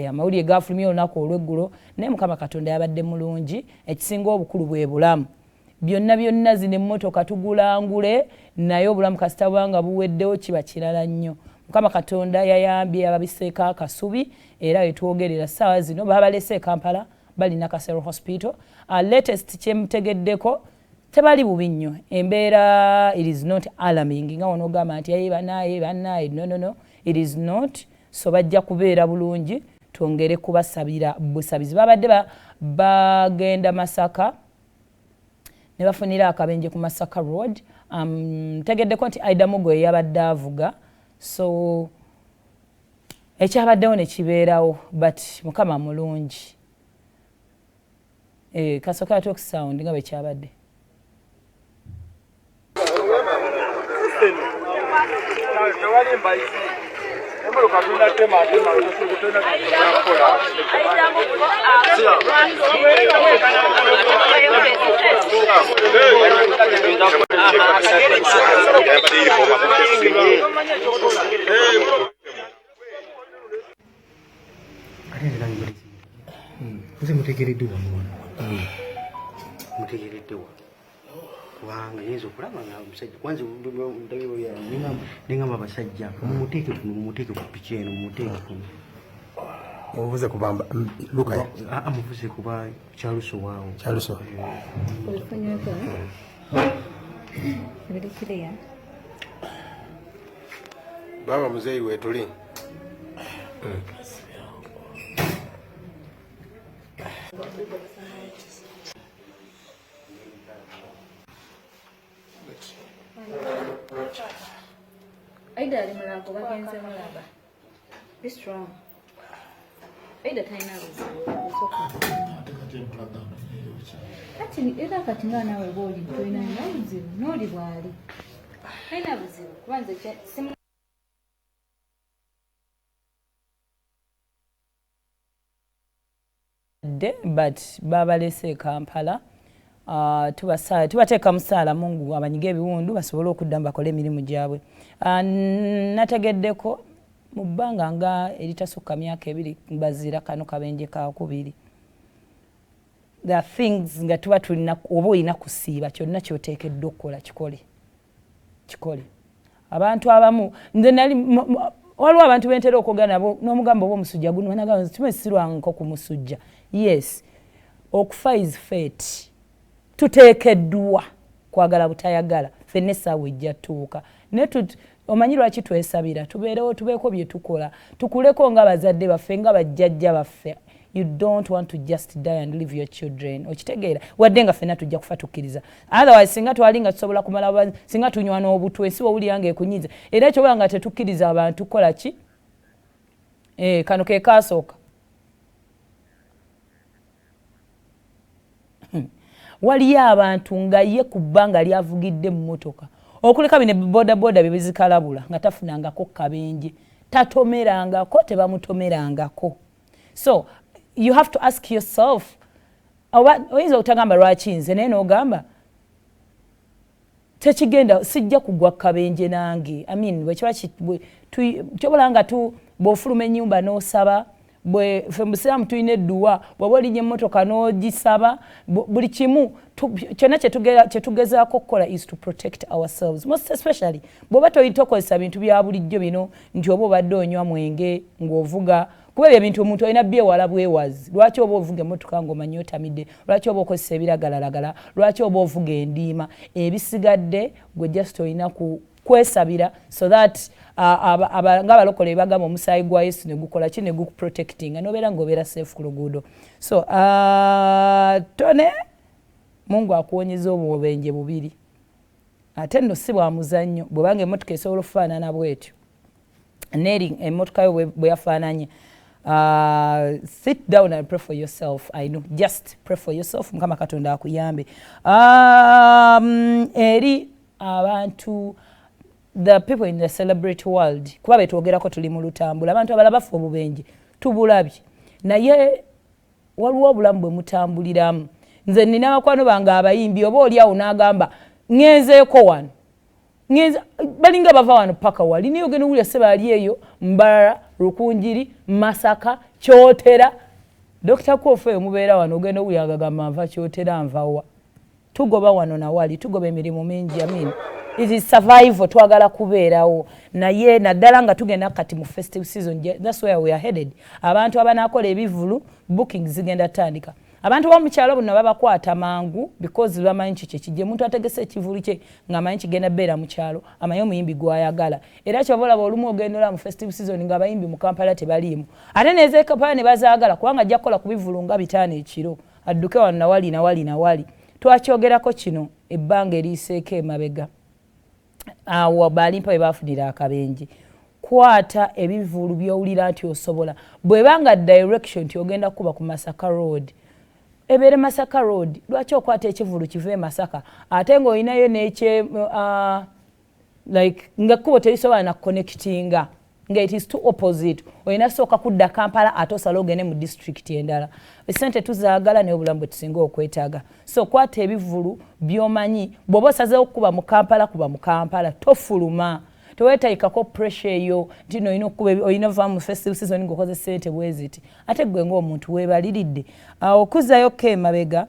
amawulire gafulumye olunaku olw'eggulo naye Mukama Katonda yabadde mulungi ekisinga obukulu bwe bulamu byonna zino emmotoka tugulangule naye obulamu kasita bwanga buweddewo kiba kirala nnyo Mukama Katonda yayambye ababiseeko akasubi era wetwogerera ssaawa zino babalese e Kampala balina Kasero Hospital latest kyemutegeddeko tebali bubi nnyo embeera it is not alarming nga wonogamba nti banaye no it is not so bajja kubeera bulungi twongere kubasabira busabizi babadde bagenda Masaka ne bafunira akabenje ku Masaka Road tegeddeko nti Aida Mugo yabadde avuga so ekyabaddewo ne kibeerawo but Mukama mulungi kasoka talk sound nga bwe kyabadde Wanga yezo kulaba nga omusajja kwanza ningamba abasajja mumuteeke ku piki eno mumuteeke muvuze kubamba luka amuvuze kuba kyaluso waawo kyaluso baba muzeyi wetuli Aida alimulango bagenze mulaba. Be strong. Aida taina usoka. Ati era kati ngana we boli toina nauzi noli bwali. Taina buzibu kwanza simu but babalese Kampala tubateeka musaala Mungu abanyiga ebiwundu basobole okudda bakole emirimu gyabwe nategeddeko mu bbanga nga eritasukka myaka 2 Mbaziira kano kabenje kakubiri the things nga tuba tulina oba olina kusiiba kyonna kyoteekeddwa okukola kikole abantu abamu nze nali waliwo abantu bentera okwogera nabo n'omugambo oba omusujja guno banagamba nti tumesirwanko ku musujja yes okufa is fate tuteekeddwa kwagala butayagala ffenna essaawa ejja tuuka naye omanyi lwaki twesabira tubeerewo tubeeko bye tukola tukuleko nga bazadde baffe nga bajjajja baffe you don't want to just die and leave your children okitegeera wadde nga ffenna tujja kufa tukkiriza otherwise singa twali nga tusobola kumala singa tunywa n'obutwe ensi wowulira ng'ekunyiza era ekyobola nga tetukkiriza abantu kukola ki kano ke kaasooka waliyo abantu nga ye ku bbanga lyavugidde mu motoka okuleka bine bodaboda bye bizikalabula nga tafunangako kabenje tatomerangako tebamutomerangako so you have to ask yourself oyinza okutagamba lwaki nze naye n'ogamba tekigenda sijja kugwa kabenje nange kyobola nga bw'ofuluma ennyumba n'osaba bwe ffe musiraamu tulina edduwa bw'oba olinnya emmotoka n'ogisaba buli kimu kyonna kyetugezaako okukola is to protect ourselves most especially bw'oba tokozesa bintu bya bulijjo bino nti oba obadde onywa mwenge ng'ovuga kuba ebyo bintu omuntu alina byewala bwewazi lwaki oba ovuga emmotoka ng'omanyi otamidde lwaki oba okozesa ebiragalalagala lwaki oba ovuga endiima ebisigadde gwe just olina kwesabira so that nga abalokole bagamba omusaayi gwa Yesu ne gukola ki ne guprotectinga nobeera ng'obeera safe ku luguudo so Tone Mungu akuwonyeza obubenje bubiri ate nno si bwa muzannyo bwebanga emmotoka esobola okufaanana bwetyo neri emmotoka yo bwe yafaananye sit down and pray for yourself. I know, just pray for yourself. Mukama Katonda akuyambe. Eri abantu, the people in the celebrity world, kuba betwogerako tuli mu lutambula, abantu abalala bafa obubenje tubulabye naye waliwo obulamu bwe mutambuliramu. Nze nina bakwano bange abayimbi oba oli awo n'agamba ngenzeeko wano balinga bava wano paka wali niyo geno wulya seba ali eyo Mbarara, Rukunjiri, Masaka, kyotera Dr. Kofe mubeera wano ogenda okuyagagamba nva kyotera nvawa tugoba wano nawali tugoba emirimu mingi amini it is survival twagala kubeerawo naye naddala nga tugenda kati mu festive season that's where we are headed abantu abanakola ebivulu booking zigenda tandika abantu bo mukyalo buno babakwata mangu because bamanyi kye muntu ategese ekivulu kye ngamanyi kigenda beera mu kyalo amanyi omuyimbi gwayagala era kyobola olumu ogendola mu festive season nga abayimbi mu Kampala tebaliimu ate neze Kampala ne bazaagala kubanga ajja kukola ku bivulu nga bitaano ekiro adduke wano nawali twakyogerako kino ebbanga eriiseeko emabega awo balimpa bwe bafunira akabenje kwata ebivulu byowulira nti osobola bwebanga direction nti ogenda kuba ku Masaka Road ebere Masaka Road lwaki okwata ekivulu kive Masaka ate ng'olinayo n'ekye like nga kubo terisobola na connectinga nga it is too opposite olina sooka kudda Kampala ate osala ogende mu district endala esente tuzaagala naye obulamu bwe tusinga okwetaaga so kwata ebivulu by'omanyi bw'oba osazeewo kuba mu Kampala tofuluma teweetayikako pressure eyo nti no olina va mu festive season ng'okoze sente bweziti ate gwe ng'omuntu weebaliridde okuzzaayoko emabega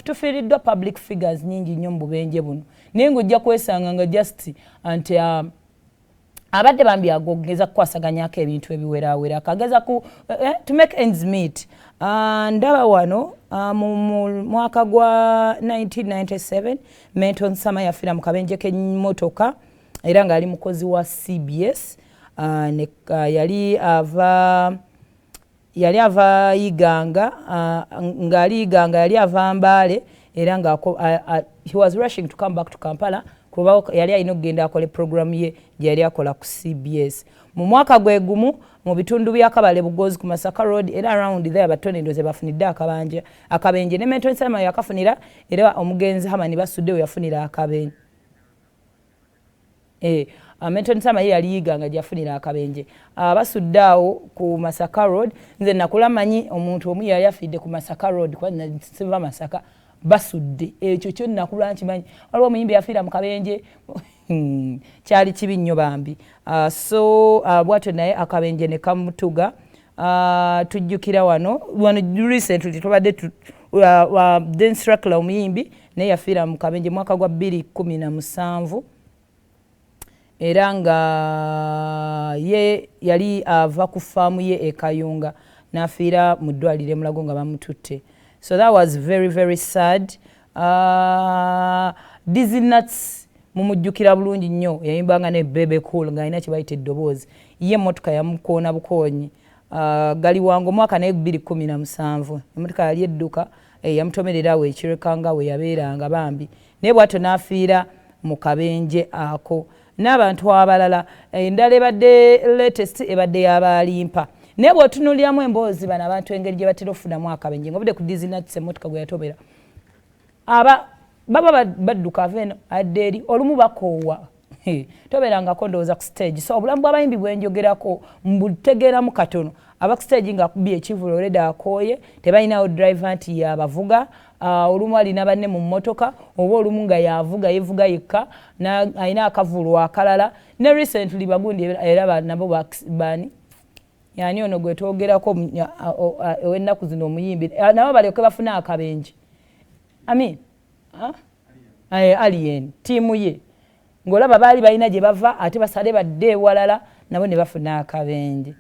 tufiiriddwa public figures nyingi nnyo mu bubenje buno naye ng'ojja kwesanga nga just nti abadde Bambi agogeza kukwasaganyako ebintu ebiwerawera akageza ku to make ends meet ndaba wano mu mwaka gwa 1997 Menton Sama yafiira mu kabenje k'emmotoka era ng'ali mukozi wa CBS yali ava Iganga ng'ali Iganga yali ava Mbale era nga he was rushing to come back to Kampala kuba yali alina okugenda akole programu ye gye yali akola ku CBS mu mwaka gwe gumu mu bitundu bya Kabale Bugozi ku Masaka Road era around there Tonny ndoze bafunidde akabenje ne Menton Sama yakafunira era omugenzi Hamani basuddewo yafunira akabenje Menton Sama yali Iganga gyafunira akabenje basuddeawo ku Masaka Road nze nakula manyi omuntu omu yali afidde ku Masaka Road kwa siva Masaka basudde ekyo kyo nakula nkimanyi waliwo omuyimbi yafiira mu kabenje kyali kibi nnyo Bambi so bwatyo naye akabenje ne kamutuga tujjukira wano recently tubadde dance rakla omuyimbi naye yafiira mu kabenje mwaka gwa 2017 era nga ye yali ava ku faamu ye ekayunga n'afiira mu ddwaliro Mulago nga bamututte so that was very very sad Dizzy Nuts mumujjukira bulungi nnyo yayimbanga ne Bebe Cool ng'alina kye bayita eddoboozi ye emmotoka yamukoona bukoonyi gali wangu mwaka naye 2017 emmotoka yali edduka yamutomererawo ekirekanga we yabeeranga Bambi naye bw'atyo n'afiira mu kabenje ako n'abantu abalala endala ebadde latest ebadde y'abalimpa naye bw'otunuuliramu emboozi bano abantu engeri gye batera okufunamu akabenje ng'obudde ku Dizzy Nuts emmotoka gwe yatobera baba badduka eno adde eri olumu bakoowa toberangako ndowooza ku stage so obulamu bw'abayimbi bwenjogerako mbutegeeramu katono aba ku stage ng'akubye ekivulu oleda akooye tebalinawo driver nti yabavuga olumu alina banne mu mmotoka oba olumu nga yavuga yevuga yekka alina akavulu akalala ne recently bagundi era nabo bani yani ono gwe twogerako ow'ennaku zino omuyimbi nabo balyoke bafuna akabenje amin alien tiimu ye ng'olaba baali balina gye bava ate basale badde ewalala nabo ne bafuna akabenje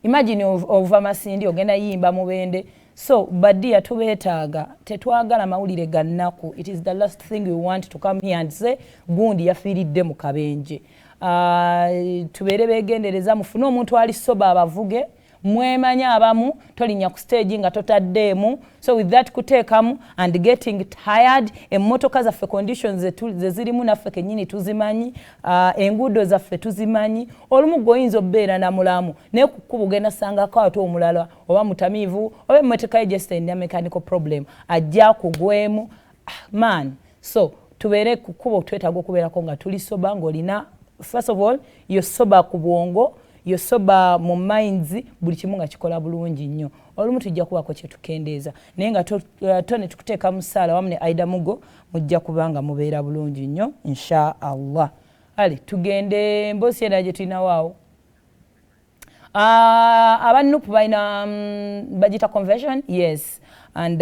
imagine ova Masindi ogenda yimba mubende so badia tubeetaaga tetwagala mawulire ga nnaku it is the last thing we want to come here and say gundi yafiiridde mu kabenje tubeere beegendereza mufune omuntu ali soba abavuge mwemanya abamu tolinnya ku stage nga totaddeemu so with that kuteekamu and getting tired emmotoka zaffe conditions ze zirimu naffe kennyini tuzimanyi enguudo zaffe tuzimanyi olumu goyinza obbeera na mulamu naye ku kkubo genda sangako ate omulala oba mutamiivu oba emmotoka ye just a mechanical problem ajja kugwemu man so tubeere ku kkubo twetaaga okubeerako nga tuli soba ng'olina first of all yosoba ku bwongo yosoba mu minds buli kimu nga kikola bulungi nnyo olumu tujja kubako kye tukendeeza naye nga Tonny tukuteeka mu ssaala wamu ne Aida Mugo mujja kubanga mubeera bulungi nnyo insha Allah ali tugende mboozi era gye tulina waawo Abanupu balina bagita conversion, yes, and